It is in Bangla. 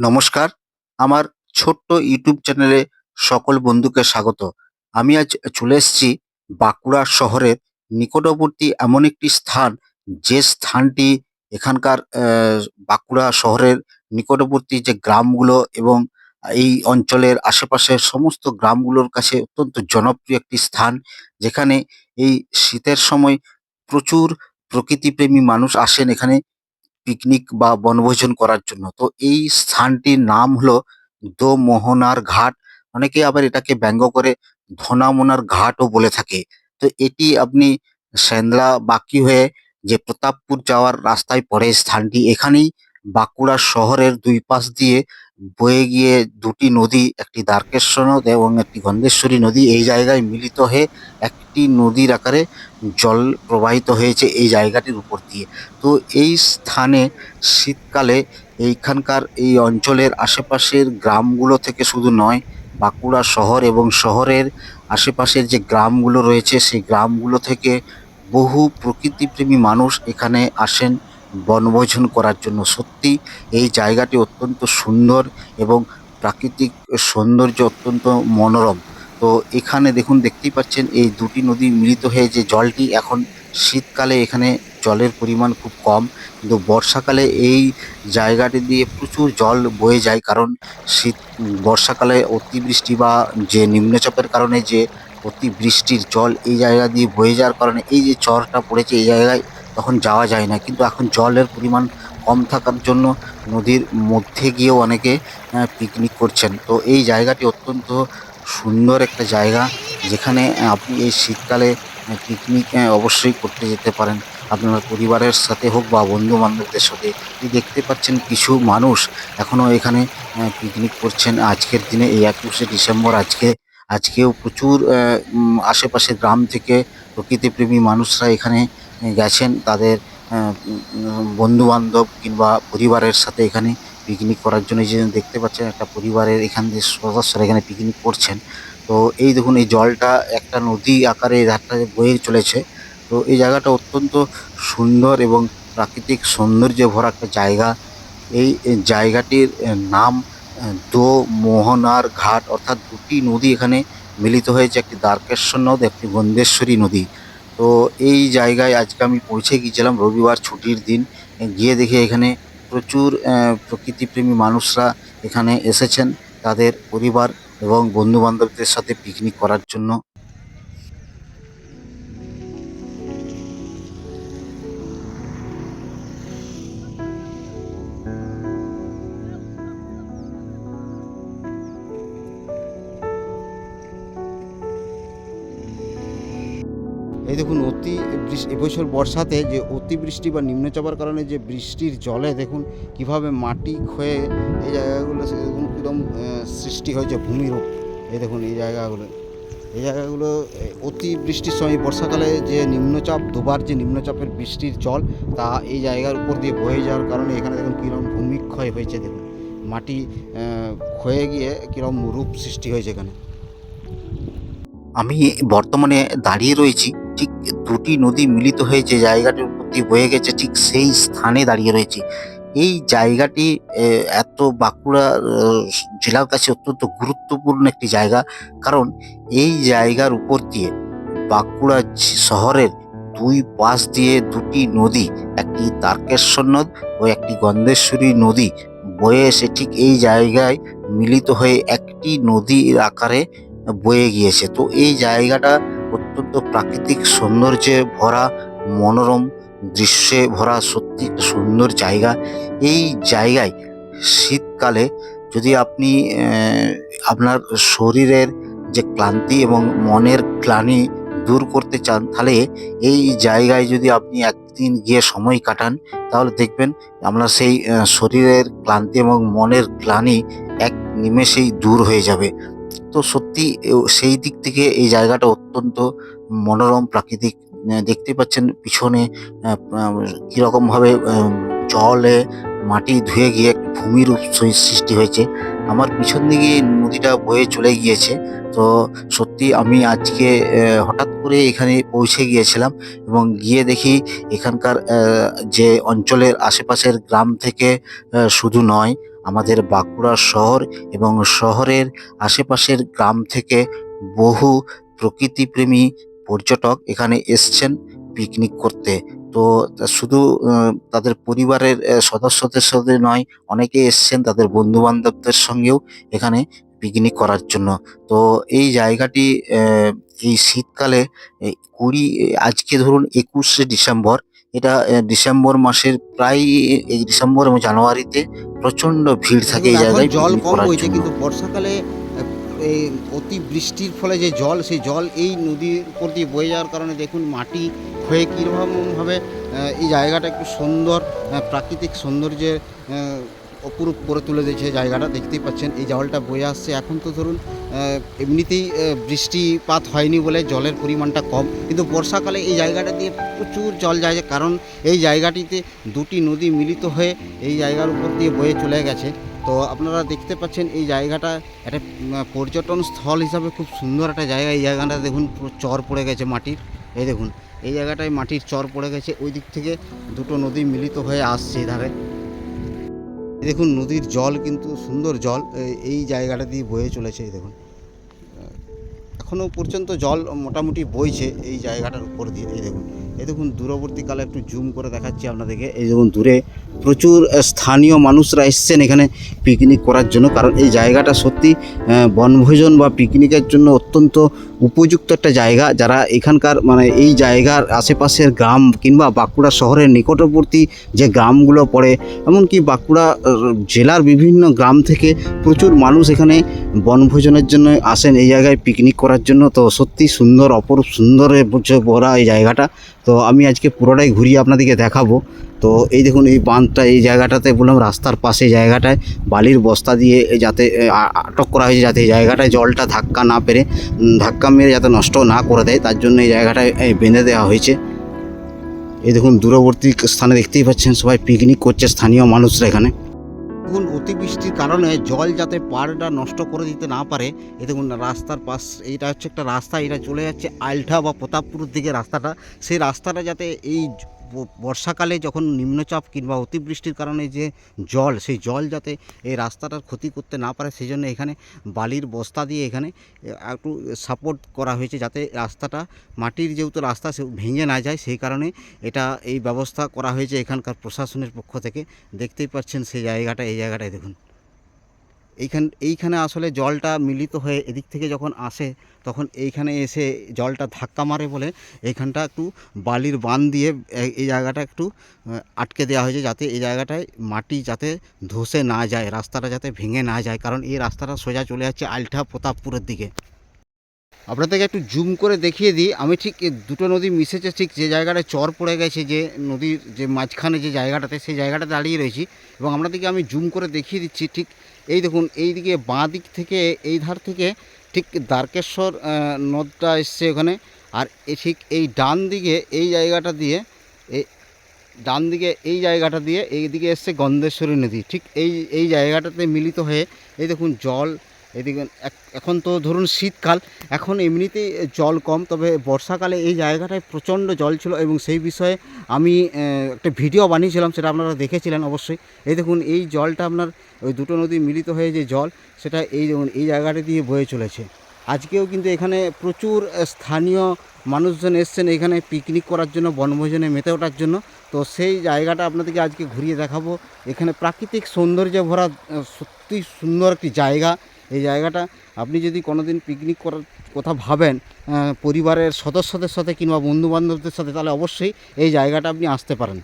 নমস্কার। আমার ছোট্ট ইউটিউব চ্যানেলে সকল বন্ধুকে স্বাগত। আমি আজ চলে এসেছি বাঁকুড়া শহরের নিকটবর্তী এমন একটি স্থান, যে স্থানটি এখানকার বাঁকুড়া শহরের নিকটবর্তী যে গ্রামগুলো এবং এই অঞ্চলের আশেপাশের সমস্ত গ্রামগুলোর কাছে অত্যন্ত জনপ্রিয় একটি স্থান। যেখানে এই শীতের সময় প্রচুর প্রকৃতিপ্রেমী মানুষ আসেন এখানে পিকনিক বা বনভোজন করার জন্য। তো এই স্থানটির নাম হলো দোমোহনার ঘাট। অনেকে আবার এটাকে ব্যঙ্গ করে ধনামোনার ঘাটও বলে থাকে। তো এটি আপনি সেন্দ্রা বাকি হয়ে যে প্রতাপপুর যাওয়ার রাস্তায় পড়ে স্থানটি। এখানেই বাঁকুড়া শহরের দুই পাশ দিয়ে বয়ে গিয়ে দুটি নদী, একটি দ্বারকেশ্বর নদ এবং একটি গন্ধেশ্বরী নদী এই জায়গায় মিলিত হয়ে একটি নদীর আকারে জল প্রবাহিত হয়েছে এই জায়গাটির উপর দিয়ে। তো এই স্থানে শীতকালে এইখানকার এই অঞ্চলের আশেপাশের গ্রামগুলো থেকে শুধু নয়, বাঁকুড়া শহর এবং শহরের আশেপাশের যে গ্রামগুলো রয়েছে সেই গ্রামগুলো থেকে বহু প্রকৃতিপ্রেমী মানুষ এখানে আসেন বনভোজন করার জন্য। সত্যি এই জায়গাটি অত্যন্ত সুন্দর এবং প্রাকৃতিক সৌন্দর্য অত্যন্ত মনোরম। তো এখানে দেখুন, দেখতেই পাচ্ছেন এই দুটি নদী মিলিত হয়ে যে জলটি, এখন শীতকালে এখানে জলের পরিমাণ খুব কম, কিন্তু বর্ষাকালে এই জায়গাটি দিয়ে প্রচুর জল বয়ে যায়। কারণ বর্ষাকালে অতিবৃষ্টি বা যে নিম্নচাপের কারণে যে অতিবৃষ্টির জল এই জায়গা দিয়ে বয়ে যাওয়ার কারণে এই যে চরটা পড়েছে এই জায়গায় তখন যাওয়া যায় না। কিন্তু এখন জলের পরিমাণ কম থাকার জন্য নদীর মধ্যে গিয়েও অনেকে পিকনিক করছেন। তো এই জায়গাটি অত্যন্ত সুন্দর একটা জায়গা, যেখানে আপনি এই শীতকালে পিকনিক অবশ্যই করতে যেতে পারেন। আপনার পরিবারের সাথে হোক বা বন্ধু-বান্ধবদের সাথে। এই দেখতে পাচ্ছেন কিছু মানুষ এখনো এখানে পিকনিক করছেন আজকের দিনে, এই ২১শে ডিসেম্বর। আজকেও প্রচুর আশেপাশের গ্রাম থেকে প্রকৃতিপ্রেমী মানুষরা এখানে গেছেন তাদের বন্ধু-বান্ধব কিংবা পরিবারের সাথে এখানে পিকনিক করার জন্য। এই যে দেখতে পাচ্ছেন একটা পরিবারের এখান দিয়ে সদস্যরা এখানে পিকনিক করছেন। তো এই দেখুন, এই জলটা একটা নদী আকারে এই ধারটা দিয়ে বয়ে চলেছে। তো এই জায়গাটা অত্যন্ত সুন্দর এবং প্রাকৃতিক সৌন্দর্যে ভরা একটা জায়গা। এই জায়গাটির নাম দোমোহনার ঘাট, অর্থাৎ দুটি নদী এখানে মিলিত হয়েছে, একটি দ্বারকেশ্বর নদ, একটি গন্ধেশ্বরী নদী। তো এই জায়গায় আজকে আমি পৌঁছে গিয়েছিলাম রবিবার ছুটির দিন। গিয়ে দেখি এখানে প্রচুর প্রকৃতিপ্রেমী মানুষরা এখানে এসেছেন তাদের পরিবার এবং বন্ধু-বান্ধবদের সাথে পিকনিক করার জন্য। এই দেখুন, এবছর বর্ষাতে যে অতিবৃষ্টি বা নিম্নচাপের কারণে যে বৃষ্টির জলে দেখুন কিভাবে মাটি ক্ষয়ে এই জায়গাগুলো দেখুন কীরকম সৃষ্টি হয়েছে ভূমিরূপ। এই দেখুন এই জায়গাগুলো অতি বৃষ্টির সময় বর্ষাকালে যে নিম্নচাপ, দুবার যে নিম্নচাপের বৃষ্টির জল তা এই জায়গার উপর দিয়ে বয়ে যাওয়ার কারণে এখানে দেখুন কীরকম ভূমিক্ষয় হয়েছে। দেখুন মাটি ক্ষয়ে গিয়ে কীরকম রূপ সৃষ্টি হয়েছে এখানে। আমি বর্তমানে দাঁড়িয়ে রয়েছি ঠিক দুটি নদী মিলিত হয়ে যে জায়গাটির উপর দিয়ে বয়ে গেছে ঠিক সেই স্থানে দাঁড়িয়ে রয়েছি। এই জায়গাটি এত বাঁকুড়া জেলার কাছে অত্যন্ত গুরুত্বপূর্ণ একটি জায়গা। কারণ এই জায়গার উপর দিয়ে বাঁকুড়া শহরের দুই পাশ দিয়ে দুটি নদী, একটি তারকেশ্বর নদ ও একটি গন্ধেশ্বরী নদী বয়ে এসে ঠিক এই জায়গায় মিলিত হয়ে একটি নদীর আকারে বয়ে গিয়েছে। তো এই জায়গাটা অত্যন্ত প্রাকৃতিক সৌন্দর্যে ভরা, মনোরম দৃশ্যে ভরা, সত্যি একটা সুন্দর জায়গা। এই জায়গায় শীতকালে যদি আপনি আপনার শরীরের যে ক্লান্তি এবং মনের গ্লানি দূর করতে চান, তাহলে এই জায়গায় যদি আপনি একদিন গিয়ে সময় কাটান, তাহলে দেখবেন আপনার সেই শরীরের ক্লান্তি এবং মনের গ্লানি এক নিমেষেই দূর হয়ে যাবে। তো সত্যি সেই দিক থেকে এই জায়গাটা অত্যন্ত মনোরম, প্রাকৃতিক। দেখতেই পাচ্ছেন পিছনে আ কিরকমভাবে জলে মাটি ধুয়ে গিয়ে একটি ভূমির সৃষ্টি হয়েছে। আমার পিছন দিকে নদীটা বয়ে চলে গিয়েছে। তো সত্যি আমি আজকে হঠাৎ করে এখানে পৌঁছে গিয়েছিলাম এবং গিয়ে দেখি এখানকার যে অঞ্চলের আশেপাশের গ্রাম থেকে শুধু নয়, আমাদের বাঁকুড়া শহর এবং শহরের আশেপাশের গ্রাম থেকে বহু প্রকৃতিপ্রেমী পর্যটক এখানে এসছেন পিকনিক করতে। তো শুধু তাদের পরিবারের সদস্যদের সাথে নয়, অনেকে এসছেন তাদের বন্ধু বান্ধবদের সঙ্গেও এখানে পিকনিক করার জন্য। তো এই জায়গাটি এই শীতকালে আজকে ধরুন ২১শে ডিসেম্বর, এটা ডিসেম্বর মাসের প্রায় এই ডিসেম্বর এবং জানুয়ারিতে প্রচন্ড ভিড় থাকে দেখুন এই এখন জায়গায় জল পিকনিক কম করার বইছে, জন্য। কিন্তু বর্ষাকালে এই অতি বৃষ্টির ফলে যে জল, সেই জল এই নদীর উপর দিয়ে বয়ে যাওয়ার কারণে দেখুন মাটি হয়ে কীরকমভাবে এই জায়গাটা একটু সুন্দর, প্রাকৃতিক সৌন্দর্যের অপরূপ করে তুলে দিয়েছে। জায়গাটা দেখতেই পাচ্ছেন, এই জলটা বয়ে আসছে। এখন তো ধরুন এমনিতেই বৃষ্টিপাত হয়নি বলে জলের পরিমাণটা কম, কিন্তু বর্ষাকালে এই জায়গাটা দিয়ে প্রচুর জল যায়, কারণ এই জায়গাটিতে দুটি নদী মিলিত হয়ে এই জায়গার উপর দিয়ে বয়ে চলে গেছে। তো আপনারা দেখতে পাচ্ছেন এই জায়গাটা একটা পর্যটন স্থল হিসাবে খুব সুন্দর একটা জায়গা। এই জায়গাটা দেখুন পুরো চর পড়ে গেছে মাটির, এই দেখুন এই জায়গাটায় মাটির চর পড়ে গেছে, ওই দিক থেকে দুটো নদী মিলিত হয়ে আসছে এধারে। দেখুন নদীর জল কিন্তু সুন্দর জল, এই জায়গাটা দিয়ে বয়ে চলেছে। এই দেখুন এখনও পর্যন্ত জল মোটামুটি বইছে এই জায়গাটার উপর দিয়ে। এই দেখুন দূরবর্তীকালে একটু জুম করে দেখাচ্ছি আপনাদেরকে। এই দেখুন দূরে প্রচুর স্থানীয় মানুষরা এসছেন এখানে পিকনিক করার জন্য, কারণ এই জায়গাটা সত্যি বনভোজন বা পিকনিকের জন্য অত্যন্ত উপযুক্ত একটা জায়গা। যারা এখানকার মানে এই জায়গার আশেপাশের গ্রাম কিংবা বাঁকুড়া শহরের নিকটবর্তী যে গ্রামগুলো পড়ে, এমনকি বাঁকুড়া জেলার বিভিন্ন গ্রাম থেকে প্রচুর মানুষ এখানে বনভোজনের জন্য আসেন এই জায়গায় পিকনিক করার জন্য। তো সত্যি সুন্দর, অপরূপ সুন্দরে ভরা এই জায়গাটা। তো আমি আজকে পুরোটাই ঘুরিয়ে আপনাদেরকে দেখাবো। তো এই দেখুন এই বাঁধটা, এই জায়গাটাতে বললাম রাস্তার পাশে জায়গাটায় বালির বস্তা দিয়ে যাতে আটক করা হয়েছে, যাতে এই জায়গাটায় জলটা ধাক্কা মেরে যাতে নষ্ট না করে দেয়, তার জন্য এই জায়গাটায় বেঁধে দেওয়া হয়েছে। এই দেখুন দূরবর্তী স্থানে দেখতেই পাচ্ছেন সবাই পিকনিক করছে স্থানীয় মানুষরা এখানে। দেখুন অতিবৃষ্টির কারণে জল যাতে পাড়টা নষ্ট করে দিতে না পারে, এই দেখুন রাস্তার পাশ, এইটা হচ্ছে একটা রাস্তা, এটা চলে যাচ্ছে আলঠা বা প্রতাপপুরের দিকে রাস্তাটা। সেই রাস্তাটা যাতে এই বর্ষাকালে যখন নিম্নচাপ কিংবা অতিবৃষ্টির কারণে যে জল, সেই জল যাতে এই রাস্তাটার ক্ষতি করতে না পারে, সেই জন্য এখানে বালির বস্তা দিয়ে এখানে একটু সাপোর্ট করা হয়েছে, যাতে রাস্তাটা মাটির যেহেতু রাস্তা সে ভেঙে না যায়, সেই কারণে এই ব্যবস্থা করা হয়েছে এখানকার প্রশাসনের পক্ষ থেকে। দেখতেই পাচ্ছেন সেই জায়গাটা, এই জায়গাটায় দেখুন এইখানে আসলে জলটা মিলিত হয়ে এদিক থেকে যখন আসে, তখন এইখানে এসে জলটা ধাক্কা মারে বলে এইখানটা একটু বালির বাঁধ দিয়ে এই জায়গাটা একটু আটকে দেওয়া হয়েছে, যাতে এই জায়গাটায় মাটি যাতে ধসে না যায়, রাস্তাটা যাতে ভেঙে না যায়, কারণ এই রাস্তাটা সোজা চলে যাচ্ছে আলঠা প্রতাপপুরের দিকে। আপনাদেরকে একটু জুম করে দেখিয়ে দিই, আমি ঠিক দুটো নদী মিশেছে, ঠিক যে জায়গাটায় চর পড়ে গেছে, যে নদীর যে মাঝখানে যে জায়গাটাতে, সেই জায়গাটাতে দাঁড়িয়ে রয়েছি, এবং আপনাদেরকে আমি জুম করে দেখিয়ে দিচ্ছি। ঠিক এই দেখুন এই দিকে বাঁ দিক থেকে, এই ধার থেকে ঠিক দ্বারকেশ্বর নদটা এসছে ওখানে, আর ঠিক এই ডান দিকে এই জায়গাটা দিয়ে, এই জায়গাটা দিয়ে এইদিকে এসছে গন্ধেশ্বরী নদী। ঠিক এই জায়গাটাতে মিলিত হয়ে এই দেখুন জল, এদিকে এখন তো ধরুন শীতকাল, এখন এমনিতেই জল কম, তবে বর্ষাকালে এই জায়গাটায় প্রচণ্ড জল ছিল, এবং সেই বিষয়ে আমি একটা ভিডিও বানিয়েছিলাম, সেটা আপনারা দেখেছিলেন অবশ্যই। এই দেখুন এই জলটা আপনার ওই দুটো নদী মিলিত হয়ে যে জল, সেটা এই দেখুন এই জায়গাটা দিয়ে বয়ে চলেছে। আজকেও কিন্তু এখানে প্রচুর স্থানীয় মানুষজন এসছেন এখানে পিকনিক করার জন্য, বনভোজনে মেতে ওঠার জন্য। তো সেই জায়গাটা আপনাদেরকে আজকে ঘুরিয়ে দেখাবো। এখানে প্রাকৃতিক সৌন্দর্যে ভরা সত্যি সুন্দর একটি জায়গা। এই জায়গাটা আপনি যদি কোনো দিন পিকনিক করার কথা ভাবেন পরিবারের সদস্যদের সাথে কিংবা বন্ধুবান্ধবদের সাথে, তাহলে অবশ্যই এই জায়গাটা আপনি আসতে পারেন।